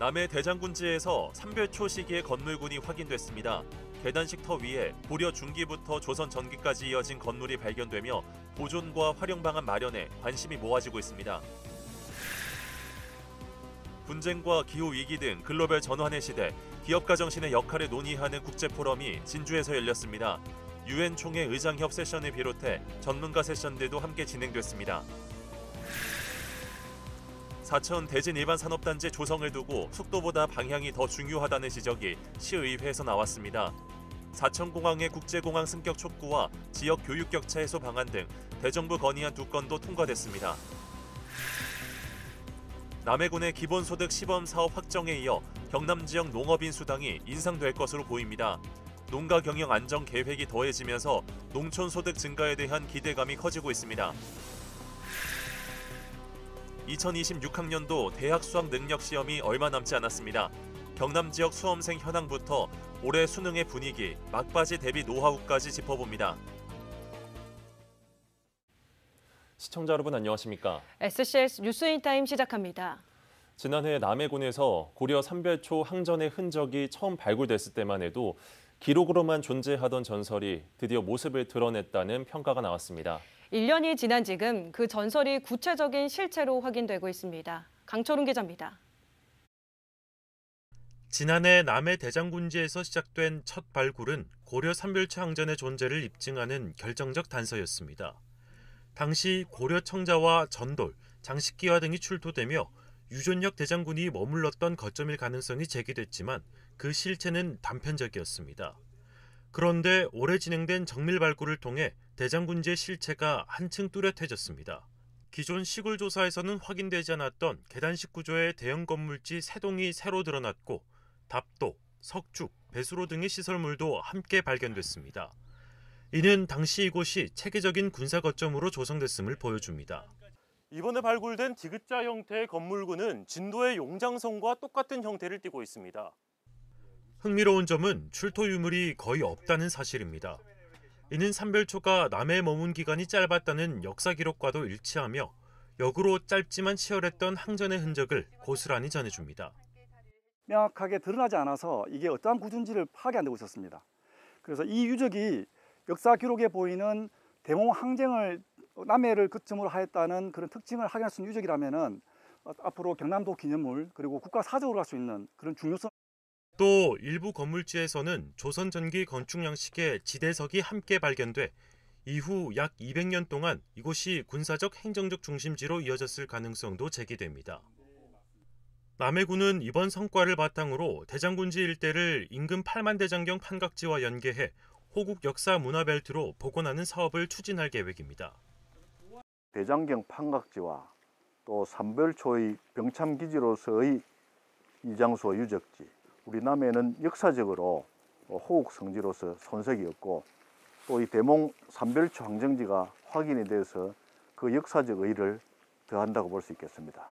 남해 대장군지에서 삼별초 시기의 건물군이 확인됐습니다. 계단식 터 위에 고려 중기부터 조선 전기까지 이어진 건물이 발견되며 보존과 활용 방안 마련에 관심이 모아지고 있습니다. 분쟁과 기후위기 등 글로벌 전환의 시대, 기업가 정신의 역할을 논의하는 국제포럼이 진주에서 열렸습니다. 유엔 총회 의장협 세션을 비롯해 전문가 세션들도 함께 진행됐습니다. 사천 대진 일반 산업단지 조성을 두고 속도보다 방향이 더 중요하다는 지적이 시의회에서 나왔습니다. 사천공항의 국제공항 승격 촉구와 지역 교육 격차 해소 방안 등 대정부 건의안 2건도 통과됐습니다. 남해군의 기본소득 시범 사업 확정에 이어 경남 지역 농업인 수당이 인상될 것으로 보입니다. 농가 경영 안정 계획이 더해지면서 농촌 소득 증가에 대한 기대감이 커지고 있습니다. 2026학년도 대학 수학 능력 시험이 얼마 남지 않았습니다. 경남 지역 수험생 현황부터 올해 수능의 분위기, 막바지 대비 노하우까지 짚어봅니다. 시청자 여러분 안녕하십니까? SCS 뉴스인타임 시작합니다. 지난해 남해군에서 고려 삼별초 항전의 흔적이 처음 발굴됐을 때만 해도 기록으로만 존재하던 전설이 드디어 모습을 드러냈다는 평가가 나왔습니다. 1년이 지난 지금 그 전설이 구체적인 실체로 확인되고 있습니다. 강철훈 기자입니다. 지난해 남해 대장군지에서 시작된 첫 발굴은 고려 삼별초 항전의 존재를 입증하는 결정적 단서였습니다. 당시 고려 청자와 전돌, 장식기와 등이 출토되며 유전력 대장군이 머물렀던 거점일 가능성이 제기됐지만 그 실체는 단편적이었습니다. 그런데 올해 진행된 정밀 발굴을 통해 대장군지의 실체가 한층 뚜렷해졌습니다. 기존 시굴 조사에서는 확인되지 않았던 계단식 구조의 대형 건물지 3동이 새로 드러났고 답도, 석축, 배수로 등의 시설물도 함께 발견됐습니다. 이는 당시 이곳이 체계적인 군사 거점으로 조성됐음을 보여줍니다. 이번에 발굴된 디귿자 형태의 건물군은 진도의 용장성과 똑같은 형태를 띠고 있습니다. 흥미로운 점은 출토 유물이 거의 없다는 사실입니다. 이는 삼별초가 남해에 머문 기간이 짧았다는 역사 기록과도 일치하며 역으로 짧지만 치열했던 항전의 흔적을 고스란히 전해줍니다. 명확하게 드러나지 않아서 이게 어떠한 구조인지를 파악이 안 되고 있었습니다. 그래서 이 유적이 역사 기록에 보이는 대몽 항쟁을 남해를 거점으로 하였다는 그런 특징을 확인할 수 있는 유적이라면은 앞으로 경남도 기념물 그리고 국가 사적으로 갈 수 있는 그런 중요성. 또 일부 건물지에서는 조선 전기 건축 양식의 지대석이 함께 발견돼 이후 약 200년 동안 이곳이 군사적 행정적 중심지로 이어졌을 가능성도 제기됩니다. 남해군은 이번 성과를 바탕으로 대장군지 일대를 인근 8만 대장경 판각지와 연계해 호국 역사 문화벨트로 복원하는 사업을 추진할 계획입니다. 대장경 판각지와 또 삼별초의 병참기지로서의 이장소 유적지, 우리 남해는 역사적으로 호국 성지로서 손색이었고 또 이 대몽 삼별초 항쟁지가 확인이 돼서 그 역사적 의의를 더한다고 볼 수 있겠습니다.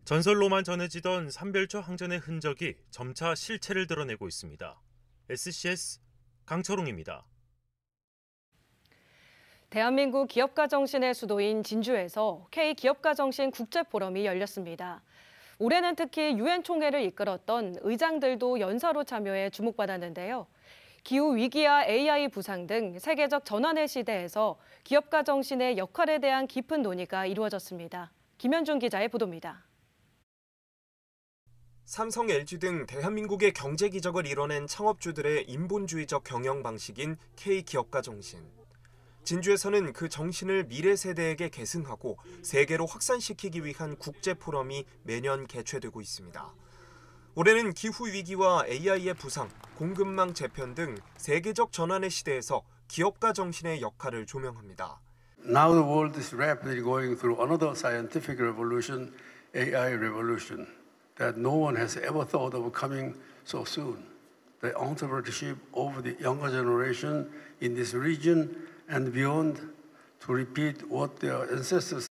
전설로만 전해지던 삼별초 항전의 흔적이 점차 실체를 드러내고 있습니다. SCS 강철웅입니다. 대한민국 기업가 정신의 수도인 진주에서 K기업가 정신 국제포럼이 열렸습니다. 올해는 특히 유엔 총회를 이끌었던 의장들도 연사로 참여해 주목받았는데요. 기후위기와 AI 부상 등 세계적 전환의 시대에서 기업가 정신의 역할에 대한 깊은 논의가 이루어졌습니다. 김현준 기자의 보도입니다. 삼성, LG 등 대한민국의 경제 기적을 이뤄낸 창업주들의 인본주의적 경영 방식인 K기업가 정신. 진주에서는 그 정신을 미래 세대에게 계승하고 세계로 확산시키기 위한 국제 포럼이 매년 개최되고 있습니다. 올해는 기후위기와 AI의 부상, 공급망 재편 등 세계적 전환의 시대에서 기업가 정신의 역할을 조명합니다. Now the world is rapidly going through another scientific revolution, AI revolution, that no one has ever thought of coming so soon. The entrepreneurship of the younger generation in this region and beyond to repeat what their ancestors.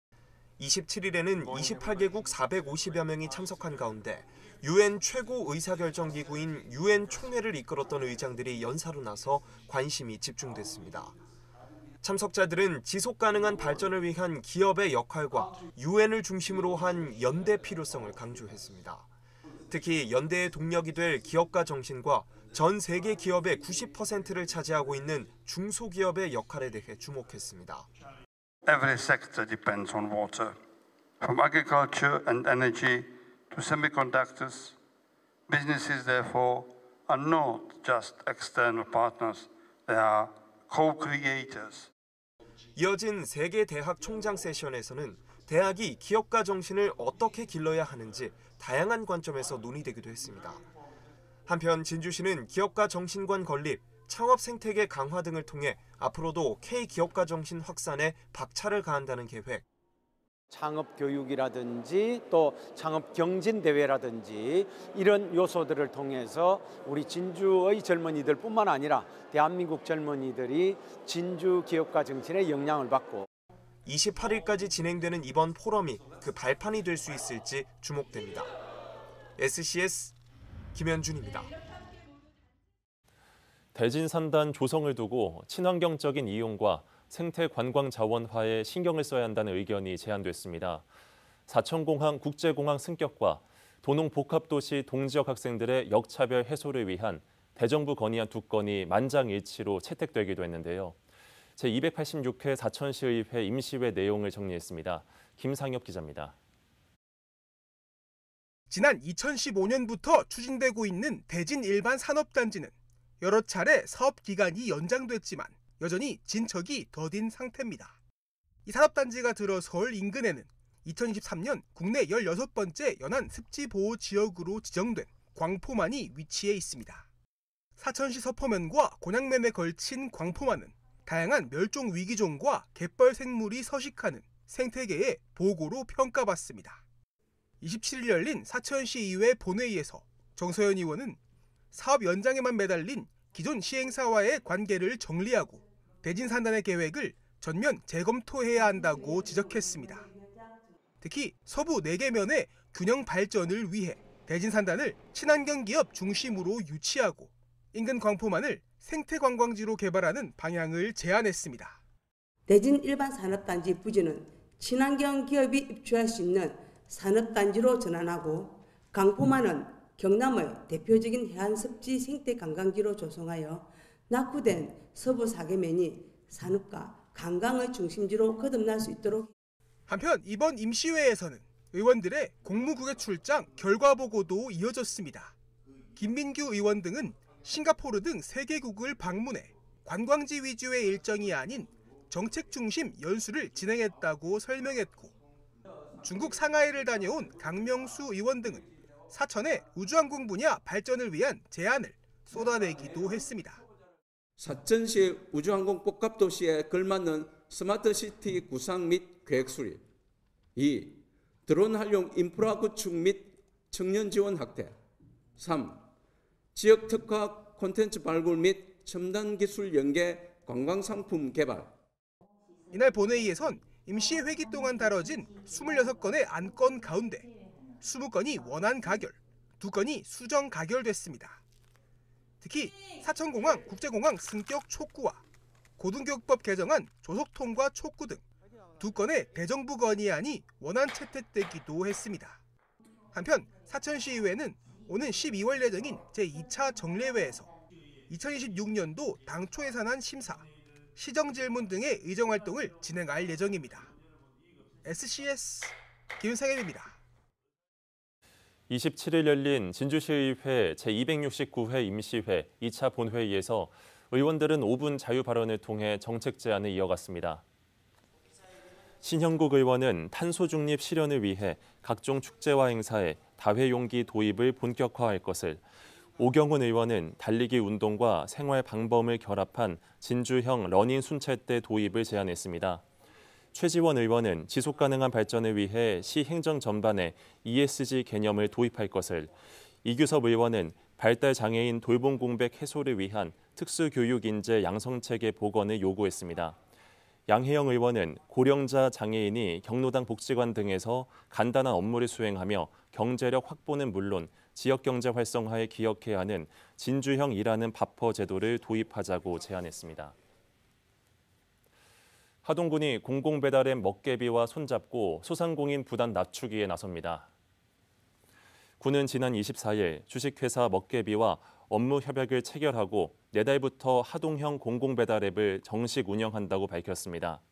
27일에는 28개국 450여 명이 참석한 가운데 유엔 최고 의사결정기구인 유엔 총회를 이끌었던 의장들이 연사로 나서 관심이 집중됐습니다. 참석자들은 지속가능한 발전을 위한 기업의 역할과 유엔을 중심으로 한 연대 필요성을 강조했습니다. 특히 연대의 동력이 될 기업가 정신과 전 세계 기업의 90%를 차지하고 있는 중소기업의 역할에 대해 주목했습니다. Every sector depends on water, from agriculture and energy to semiconductors. Businesses, therefore, are not just external partners, they are co-creators. 이어진 세계 대학 총장 세션에서는 대학이 기업가 정신을 어떻게 길러야 하는지 다양한 관점에서 논의되기도 했습니다. 한편 진주시는 기업가 정신관 건립, 창업 생태계 강화 등을 통해 앞으로도 K 기업가 정신 확산에 박차를 가한다는 계획. 창업 교육이라든지 또 창업 경진 대회라든지 이런 요소들을 통해서 우리 진주의 젊은이들뿐만 아니라 대한민국 젊은이들이 진주 기업가 정신의 영향을 받고 28일까지 진행되는 이번 포럼이 그 발판이 될 수 있을지 주목됩니다. SCS 김현준입니다. 대진산단 조성을 두고 친환경적인 이용과 생태 관광 자원화에 신경을 써야 한다는 의견이 제안됐습니다. 사천공항 국제공항 승격과 도농 복합도시 동지역 학생들의 역차별 해소를 위한 대정부 건의안 2건이 만장일치로 채택되기도 했는데요. 제286회 사천시의회 임시회 내용을 정리했습니다. 김상엽 기자입니다. 지난 2015년부터 추진되고 있는 대진 일반 산업단지는 여러 차례 사업 기간이 연장됐지만 여전히 진척이 더딘 상태입니다. 이 산업단지가 들어설 인근에는 2023년 국내 16번째 연안 습지보호지역으로 지정된 광포만이 위치해 있습니다. 사천시 서포면과 곤양면에 걸친 광포만은 다양한 멸종 위기종과 갯벌 생물이 서식하는 생태계의 보고로 평가받습니다. 27일 열린 사천시의회 본회의에서 정서연 의원은 사업 연장에만 매달린 기존 시행사와의 관계를 정리하고 대진산단의 계획을 전면 재검토해야 한다고 지적했습니다. 특히 서부 4개면의 균형 발전을 위해 대진산단을 친환경 기업 중심으로 유치하고 인근 광포만을 생태관광지로 개발하는 방향을 제안했습니다. 대진 일반 산업단지 부지는 친환경 기업이 입주할 수 있는 산업단지로 전환하고 광포만은 경남의 대표적인 해안습지 생태관광지로 조성하여 낙후된 서부 4개면이 산업과 관광의 중심지로 거듭날 수 있도록. 한편 이번 임시회에서는 의원들의 공무국외 출장 결과보고도 이어졌습니다. 김민규 의원 등은 싱가포르 등 3개국을 방문해 관광지 위주의 일정이 아닌 정책 중심 연수를 진행했다고 설명했고, 중국 상하이를 다녀온 강명수 의원 등은 사천의 우주항공 분야 발전을 위한 제안을 쏟아내기도 했습니다. 사천시 우주항공 복합도시에 걸맞는 스마트시티 구상 및 계획 수립. 2. 드론 활용 인프라 구축 및 청년 지원 확대. 3. 지역 특화 콘텐츠 발굴 및 첨단 기술 연계 관광상품 개발. 이날 본회의에선 임시 회기 동안 다뤄진 26건의 안건 가운데 20건이 원안 가결, 2건이 수정 가결됐습니다. 특히 사천공항 국제공항 승격 촉구와 고등교육법 개정안 조속 통과 촉구 등 2건의 대정부 건의안이 원안 채택되기도 했습니다. 한편 사천시의회는 오는 12월 예정인 제2차 정례회에서 2026년도 당초 예산안 심사, 시정질문 등의 의정활동을 진행할 예정입니다. SCS 김상엽입니다. 27일 열린 진주시의회 제269회 임시회 2차 본회의에서 의원들은 5분 자유 발언을 통해 정책 제안을 이어갔습니다. 신형국 의원은 탄소 중립 실현을 위해 각종 축제와 행사에 다회용기 도입을 본격화할 것을, 오경훈 의원은 달리기 운동과 생활 방법을 결합한 진주형 러닝 순찰대 도입을 제안했습니다. 최지원 의원은 지속가능한 발전을 위해 시 행정 전반에 ESG 개념을 도입할 것을, 이규섭 의원은 발달 장애인 돌봄 공백 해소를 위한 특수교육 인재 양성체계 복원을 요구했습니다. 양혜영 의원은 고령자 장애인이 경로당 복지관 등에서 간단한 업무를 수행하며 경제력 확보는 물론 지역경제 활성화에 기여해야 하는 진주형 일하는 밥퍼 제도를 도입하자고 제안했습니다. 하동군이 공공배달앱 먹개비와 손잡고 소상공인 부담 낮추기에 나섭니다. 군은 지난 24일 주식회사 먹개비와 업무 협약을 체결하고 내달부터 하동형 공공배달 앱을 정식 운영한다고 밝혔습니다.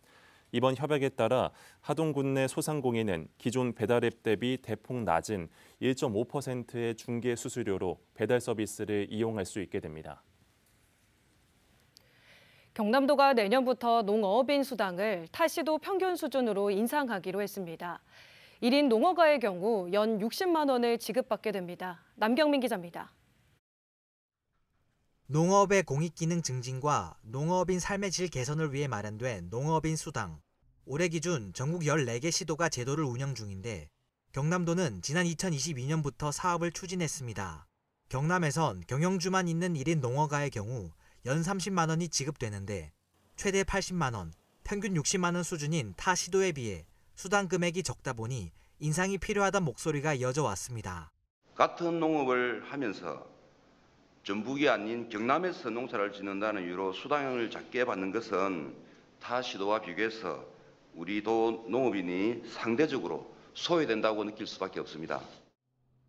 이번 협약에 따라 하동군 내 소상공인은 기존 배달앱 대비 대폭 낮은 1.5%의 중개 수수료로 배달 서비스를 이용할 수 있게 됩니다. 경남도가 내년부터 농어업인 수당을 타시도 평균 수준으로 인상하기로 했습니다. 1인 농어가의 경우 연 60만 원을 지급받게 됩니다. 남경민 기자입니다. 농어업의 공익기능 증진과 농어업인 삶의 질 개선을 위해 마련된 농어업인 수당. 올해 기준 전국 14개 시도가 제도를 운영 중인데 경남도는 지난 2022년부터 사업을 추진했습니다. 경남에선 경영주만 있는 1인 농어가의 경우 연 30만 원이 지급되는데 최대 80만 원, 평균 60만 원 수준인 타 시도에 비해 수당 금액이 적다 보니 인상이 필요하다는 목소리가 이어져 왔습니다. 같은 농업을 하면서 전북이 아닌 경남에서 농사를 짓는다는 이유로 수당을 작게 받는 것은 타 시도와 비교해서 우리도 농업인이 상대적으로 소외된다고 느낄 수밖에 없습니다.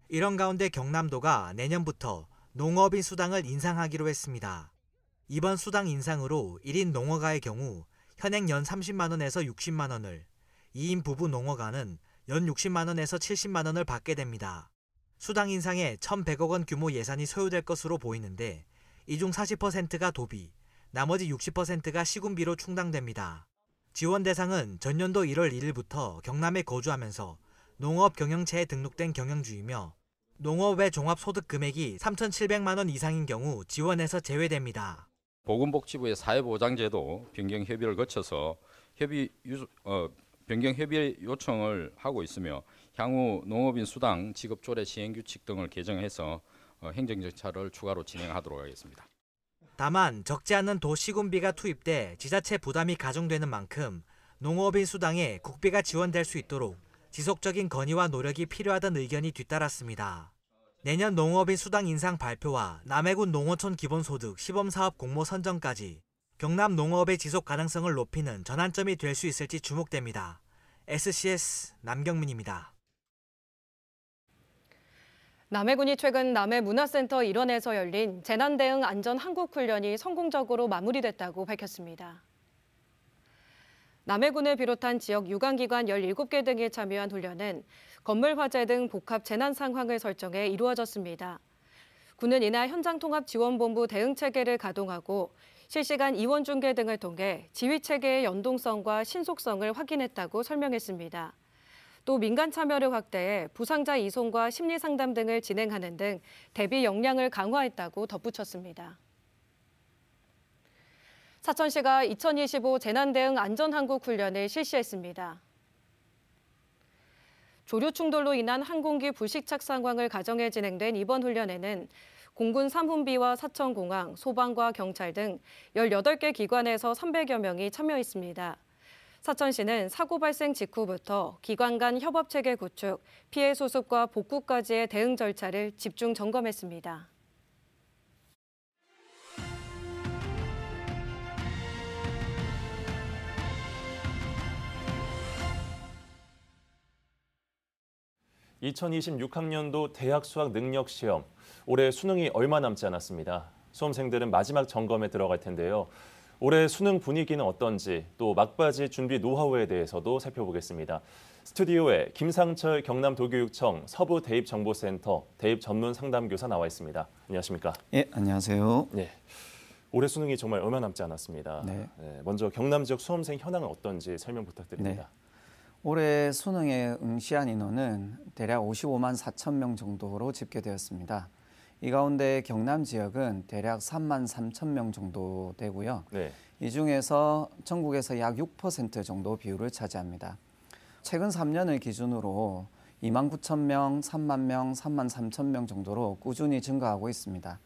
이런 가운데 경남도가 내년부터 농어업인 수당을 인상하기로 했습니다. 이번 수당 인상으로 1인 농어가의 경우 현행 연 30만 원에서 60만 원을, 2인 부부 농어가는 연 60만 원에서 70만 원을 받게 됩니다. 수당 인상에 1,100억 원 규모 예산이 소요될 것으로 보이는데 이 중 40%가 도비, 나머지 60%가 시군비로 충당됩니다. 지원 대상은 전년도 1월 1일부터 경남에 거주하면서 농업 경영체에 등록된 경영주이며 농업의 종합소득 금액이 3,700만 원 이상인 경우 지원에서 제외됩니다. 보건복지부의 사회보장제도 변경 협의를 거쳐서 변경 협의 요청을 하고 있으며 향후 농업인 수당 지급 조례 시행 규칙 등을 개정해서 행정 절차를 추가로 진행하도록 하겠습니다. 다만 적지 않은 도시군비가 투입돼 지자체 부담이 가중되는 만큼 농업인 수당에 국비가 지원될 수 있도록 지속적인 건의와 노력이 필요하다는 의견이 뒤따랐습니다. 내년 농업인 수당 인상 발표와 남해군 농어촌 기본소득 시범사업 공모 선정까지 경남 농업의 지속 가능성을 높이는 전환점이 될 수 있을지 주목됩니다. SCS 남경민입니다. 남해군이 최근 남해문화센터 일원에서 열린 재난대응 안전 한국훈련이 성공적으로 마무리됐다고 밝혔습니다. 남해군을 비롯한 지역 유관기관 17개 등이 참여한 훈련은 건물 화재 등 복합 재난 상황을 설정해 이루어졌습니다. 군은 이날 현장통합지원본부 대응체계를 가동하고 실시간 이원 중계 등을 통해 지휘체계의 연동성과 신속성을 확인했다고 설명했습니다. 또 민간 참여를 확대해 부상자 이송과 심리상담 등을 진행하는 등 대비 역량을 강화했다고 덧붙였습니다. 사천시가 2025 재난대응 안전한국훈련을 실시했습니다. 조류 충돌로 인한 항공기 불식착 상황을 가정해 진행된 이번 훈련에는 공군 3훈비와 사천공항, 소방과 경찰 등 18개 기관에서 300여 명이 참여했습니다. 사천시는 사고 발생 직후부터 기관 간 협업체계 구축, 피해 수습과 복구까지의 대응 절차를 집중 점검했습니다. (2026학년도) 대학 수학 능력 시험. 올해 수능이 얼마 남지 않았습니다. 수험생들은 마지막 점검에 들어갈 텐데요. 올해 수능 분위기는 어떤지, 또 막바지 준비 노하우에 대해서도 살펴보겠습니다. 스튜디오에 김상철 경남도교육청 서부대입정보센터 대입전문상담교사 나와 있습니다. 안녕하십니까? 예, 안녕하세요. 네, 올해 수능이 정말 얼마 남지 않았습니다. 네, 먼저 경남 지역 수험생 현황은 어떤지 설명 부탁드립니다. 네. 올해 수능에 응시한 인원은 대략 55만 4천 명 정도로 집계되었습니다. 이 가운데 경남 지역은 대략 3만 3천 명 정도 되고요. 네. 이 중에서 전국에서 약 6% 정도 비율을 차지합니다. 최근 3년을 기준으로 2만 9천 명, 3만 명, 3만 3천 명 정도로 꾸준히 증가하고 있습니다.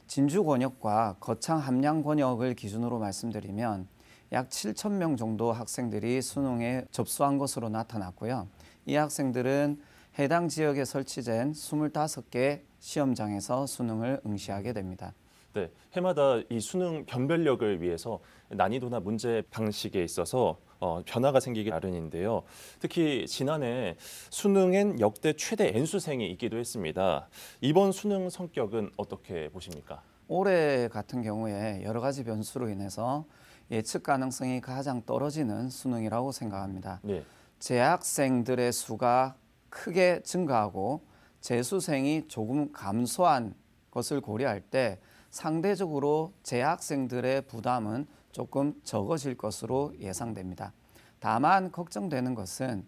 진주 권역과 거창 함양 권역을 기준으로 말씀드리면 약 7천 명 정도 학생들이 수능에 접수한 것으로 나타났고요. 이 학생들은 해당 지역에 설치된 25개 시험장에서 수능을 응시하게 됩니다. 네, 해마다 이 수능 변별력을 위해서 난이도나 문제 방식에 있어서 변화가 생기기 마련인데요. 특히 지난해 수능엔 역대 최대 N수생이 있기도 했습니다. 이번 수능 성격은 어떻게 보십니까? 올해 같은 경우에 여러 가지 변수로 인해서 예측 가능성이 가장 떨어지는 수능이라고 생각합니다. 네. 재학생들의 수가 크게 증가하고 재수생이 조금 감소한 것을 고려할 때 상대적으로 재학생들의 부담은 조금 적어질 것으로 예상됩니다. 다만 걱정되는 것은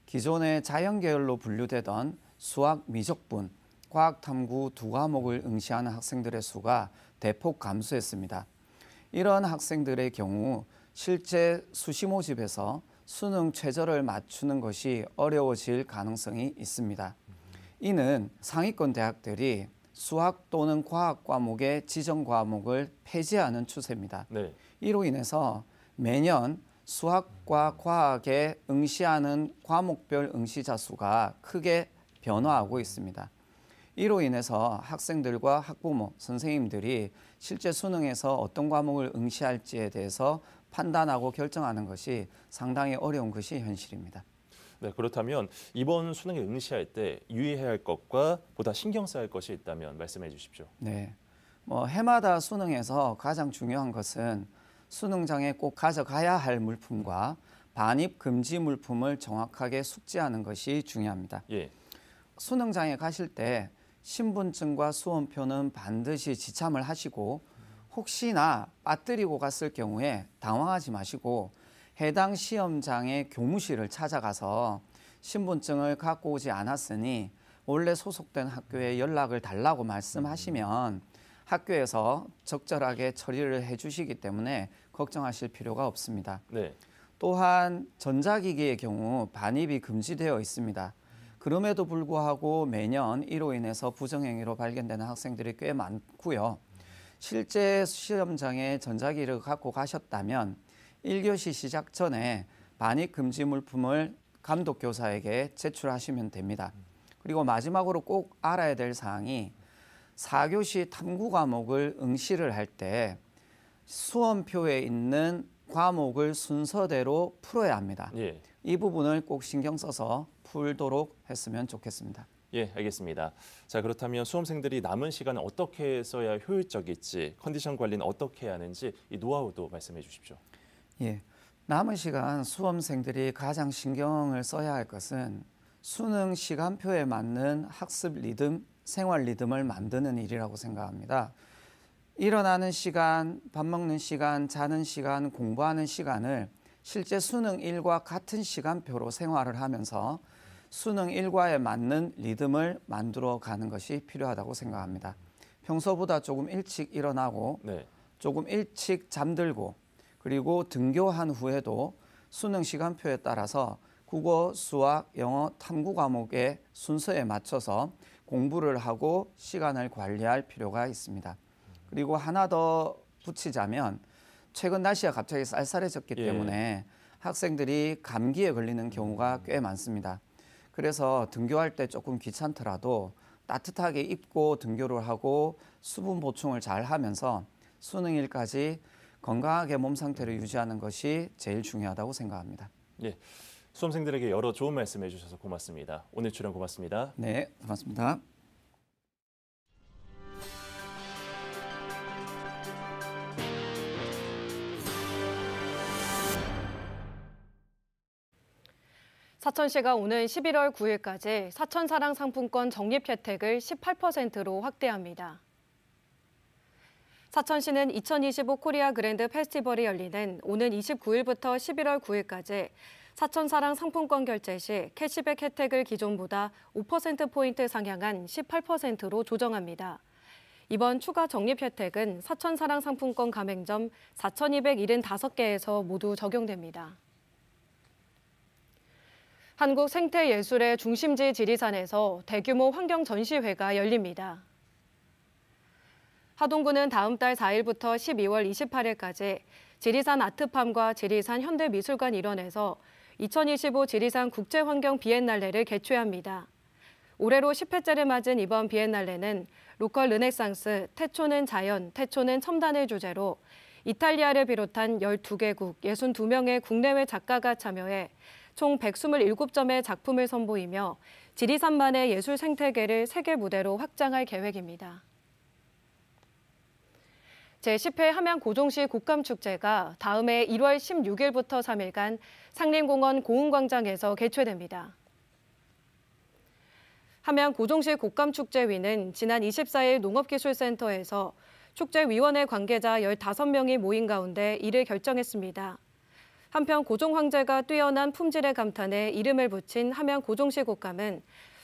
기존의 자연계열로 분류되던 수학 미적분, 과학탐구 두 과목을 응시하는 학생들의 수가 대폭 감소했습니다. 이런 학생들의 경우 실제 수시 모집에서 수능 최저를 맞추는 것이 어려워질 가능성이 있습니다. 이는 상위권 대학들이 수학 또는 과학 과목의 지정 과목을 폐지하는 추세입니다. 네. 이로 인해서 매년 수학과 과학에 응시하는 과목별 응시자 수가 크게 변화하고 있습니다. 이로 인해서 학생들과 학부모, 선생님들이 실제 수능에서 어떤 과목을 응시할지에 대해서 판단하고 결정하는 것이 상당히 어려운 것이 현실입니다. 네, 그렇다면 이번 수능에 응시할 때 유의해야 할 것과 보다 신경 써야 할 것이 있다면 말씀해 주십시오. 네, 해마다 수능에서 가장 중요한 것은 수능장에 꼭 가져가야 할 물품과 반입 금지 물품을 정확하게 숙지하는 것이 중요합니다. 예. 수능장에 가실 때 신분증과 수험표는 반드시 지참을 하시고 혹시나 빠뜨리고 갔을 경우에 당황하지 마시고 해당 시험장의 교무실을 찾아가서 신분증을 갖고 오지 않았으니 원래 소속된 학교에 연락을 달라고 말씀하시면 학교에서 적절하게 처리를 해주시기 때문에 걱정하실 필요가 없습니다. 네. 또한 전자기기의 경우 반입이 금지되어 있습니다. 그럼에도 불구하고 매년 이로 인해서 부정행위로 발견되는 학생들이 꽤 많고요. 실제 시험장에 전자기기를 갖고 가셨다면 1교시 시작 전에 반입 금지 물품을 감독교사에게 제출하시면 됩니다. 그리고 마지막으로 꼭 알아야 될 사항이 4교시 탐구 과목을 응시를 할 때 수험표에 있는 과목을 순서대로 풀어야 합니다. 예. 이 부분을 꼭 신경 써서 풀도록 했으면 좋겠습니다. 예, 알겠습니다. 자, 그렇다면 수험생들이 남은 시간을 어떻게 써야 효율적일지, 컨디션 관리는 어떻게 해야 하는지 이 노하우도 말씀해 주십시오. 예, 남은 시간 수험생들이 가장 신경을 써야 할 것은 수능 시간표에 맞는 학습 리듬, 생활 리듬을 만드는 일이라고 생각합니다. 일어나는 시간, 밥 먹는 시간, 자는 시간, 공부하는 시간을 실제 수능 일과 같은 시간표로 생활을 하면서 수능 일과에 맞는 리듬을 만들어 가는 것이 필요하다고 생각합니다. 평소보다 조금 일찍 일어나고 네. 조금 일찍 잠들고 그리고 등교한 후에도 수능 시간표에 따라서 국어, 수학, 영어, 탐구 과목의 순서에 맞춰서 공부를 하고 시간을 관리할 필요가 있습니다. 그리고 하나 더 붙이자면 최근 날씨가 갑자기 쌀쌀해졌기 때문에 학생들이 감기에 걸리는 경우가 꽤 많습니다. 그래서 등교할 때 조금 귀찮더라도 따뜻하게 입고 등교를 하고 수분 보충을 잘 하면서 수능일까지 건강하게 몸 상태를 유지하는 것이 제일 중요하다고 생각합니다. 예, 수험생들에게 여러 좋은 말씀해 주셔서 고맙습니다. 오늘 출연 고맙습니다. 네, 고맙습니다. 사천시가 오는 11월 9일까지 사천사랑 상품권 적립 혜택을 18%로 확대합니다. 사천시는 2025 코리아 그랜드 페스티벌이 열리는 오는 29일부터 11월 9일까지 사천사랑 상품권 결제 시 캐시백 혜택을 기존보다 5%포인트 상향한 18%로 조정합니다. 이번 추가 적립 혜택은 사천사랑 상품권 가맹점 4,275개에서 모두 적용됩니다. 한국 생태예술의 중심지 지리산에서 대규모 환경전시회가 열립니다. 하동구는 다음 달 4일부터 12월 28일까지 지리산 아트팜과 지리산 현대미술관 일원에서 2025 지리산 국제환경 비엔날레를 개최합니다. 올해로 10회째를 맞은 이번 비엔날레는 로컬 르네상스, 태초는 자연, 태초는 첨단을 주제로 이탈리아를 비롯한 12개국 62명의 국내외 작가가 참여해 총 127점의 작품을 선보이며 지리산만의 예술 생태계를 세계 무대로 확장할 계획입니다. 제10회 함양고종시 곡감축제가 다음 해 1월 16일부터 3일간 상림공원 고흥광장에서 개최됩니다. 함양고종시 곡감축제위는 지난 24일 농업기술센터에서 축제위원회 관계자 15명이 모인 가운데 이를 결정했습니다. 한편 고종 황제가 뛰어난 품질에 감탄해 이름을 붙인 함양고종시 곡감은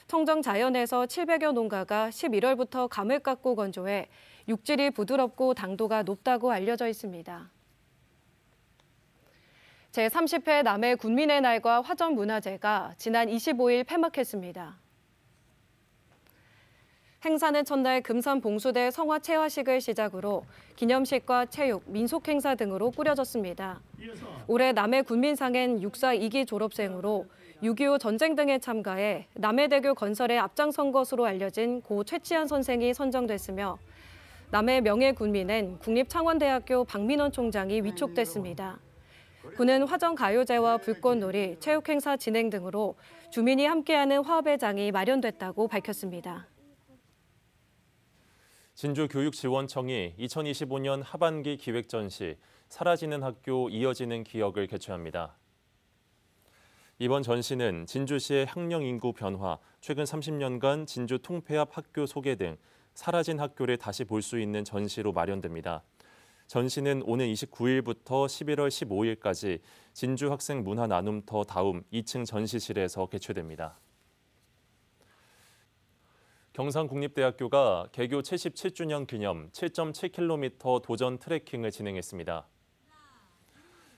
청정 자연에서 700여 농가가 11월부터 감을 깎고 건조해 육질이 부드럽고 당도가 높다고 알려져 있습니다. 제30회 남해 군민의 날과 화전문화제가 지난 25일 폐막했습니다. 행사는 첫날 금산 봉수대 성화 체화식을 시작으로 기념식과 체육, 민속 행사 등으로 꾸려졌습니다. 올해 남해 군민상엔 육사 2기 졸업생으로 6.25 전쟁 등에 참가해 남해대교 건설에 앞장선 것으로 알려진 고 최치한 선생이 선정됐으며 남해 명예군민엔 국립창원대학교 박민원 총장이 위촉됐습니다. 군은 화전가요제와 불꽃놀이, 체육행사 진행 등으로 주민이 함께하는 화합의 장이 마련됐다고 밝혔습니다. 진주교육지원청이 2025년 하반기 기획전시 사라지는 학교 이어지는 기억을 개최합니다. 이번 전시는 진주시의 학령 인구 변화, 최근 30년간 진주 통폐합 학교 소개 등 사라진 학교를 다시 볼 수 있는 전시로 마련됩니다. 전시는 오는 29일부터 11월 15일까지 진주학생문화나눔터 다움 2층 전시실에서 개최됩니다. 경상국립대학교가 개교 77주년 기념 7.7km 도전 트레킹을 진행했습니다.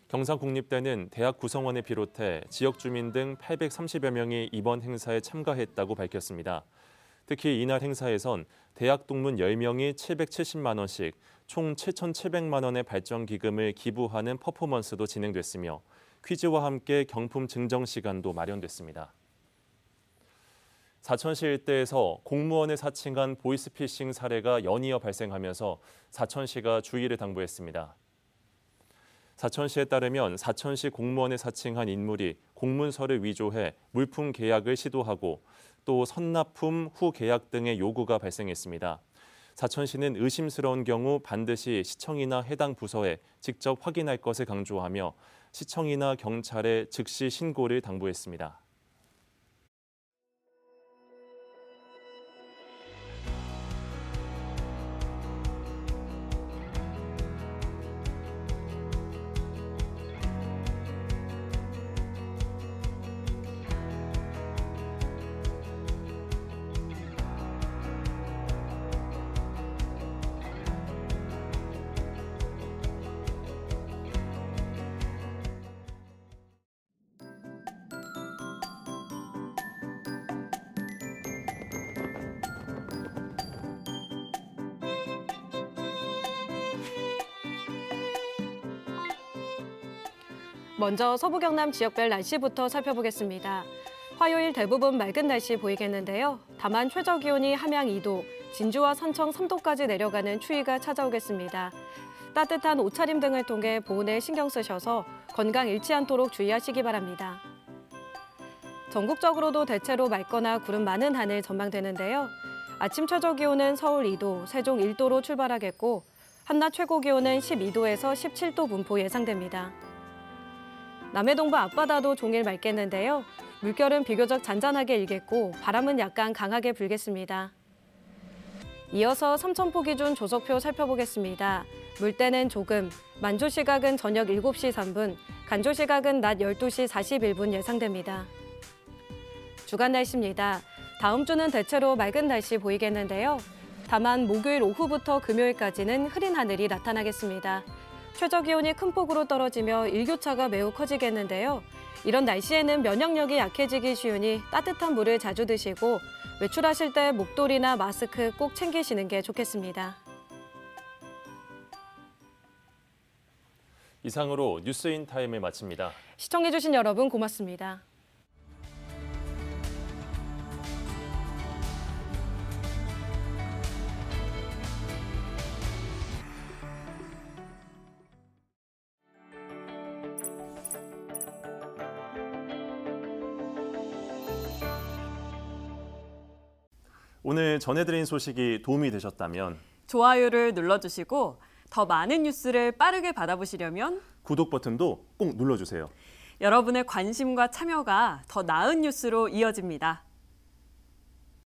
경상국립대는 대학 구성원을 비롯해 지역 주민 등 830여 명이 이번 행사에 참가했다고 밝혔습니다. 특히 이날 행사에선 대학 동문 10명이 770만 원씩 총 7,700만 원의 발전 기금을 기부하는 퍼포먼스도 진행됐으며 퀴즈와 함께 경품 증정 시간도 마련됐습니다. 사천시 일대에서 공무원을 사칭한 보이스피싱 사례가 연이어 발생하면서 사천시가 주의를 당부했습니다. 사천시에 따르면 사천시 공무원을 사칭한 인물이 공문서를 위조해 물품 계약을 시도하고 또 선납품 후 계약 등의 요구가 발생했습니다. 사천시는 의심스러운 경우 반드시 시청이나 해당 부서에 직접 확인할 것을 강조하며 시청이나 경찰에 즉시 신고를 당부했습니다. 먼저 서부 경남 지역별 날씨부터 살펴보겠습니다. 화요일 대부분 맑은 날씨 보이겠는데요. 다만 최저 기온이 함양 2도, 진주와 산청 3도까지 내려가는 추위가 찾아오겠습니다. 따뜻한 옷차림 등을 통해 보온에 신경 쓰셔서 건강 잃지 않도록 주의하시기 바랍니다. 전국적으로도 대체로 맑거나 구름 많은 하늘 전망되는데요. 아침 최저 기온은 서울 2도, 세종 1도로 출발하겠고 한낮 최고 기온은 12도에서 17도 분포 예상됩니다. 남해동부 앞바다도 종일 맑겠는데요. 물결은 비교적 잔잔하게 일겠고 바람은 약간 강하게 불겠습니다. 이어서 삼천포 기준 조석표 살펴보겠습니다. 물때는 조금, 만조 시각은 저녁 7시 3분, 간조 시각은 낮 12시 41분 예상됩니다. 주간 날씨입니다. 다음 주는 대체로 맑은 날씨 보이겠는데요. 다만 목요일 오후부터 금요일까지는 흐린 하늘이 나타나겠습니다. 최저 기온이 큰 폭으로 떨어지며 일교차가 매우 커지겠는데요. 이런 날씨에는 면역력이 약해지기 쉬우니 따뜻한 물을 자주 드시고 외출하실 때 목도리나 마스크 꼭 챙기시는 게 좋겠습니다. 이상으로 뉴스인타임을 마칩니다. 시청해주신 여러분 고맙습니다. 오늘 전해드린 소식이 도움이 되셨다면 좋아요를 눌러주시고 더 많은 뉴스를 빠르게 받아보시려면 구독 버튼도 꼭 눌러주세요. 여러분의 관심과 참여가 더 나은 뉴스로 이어집니다.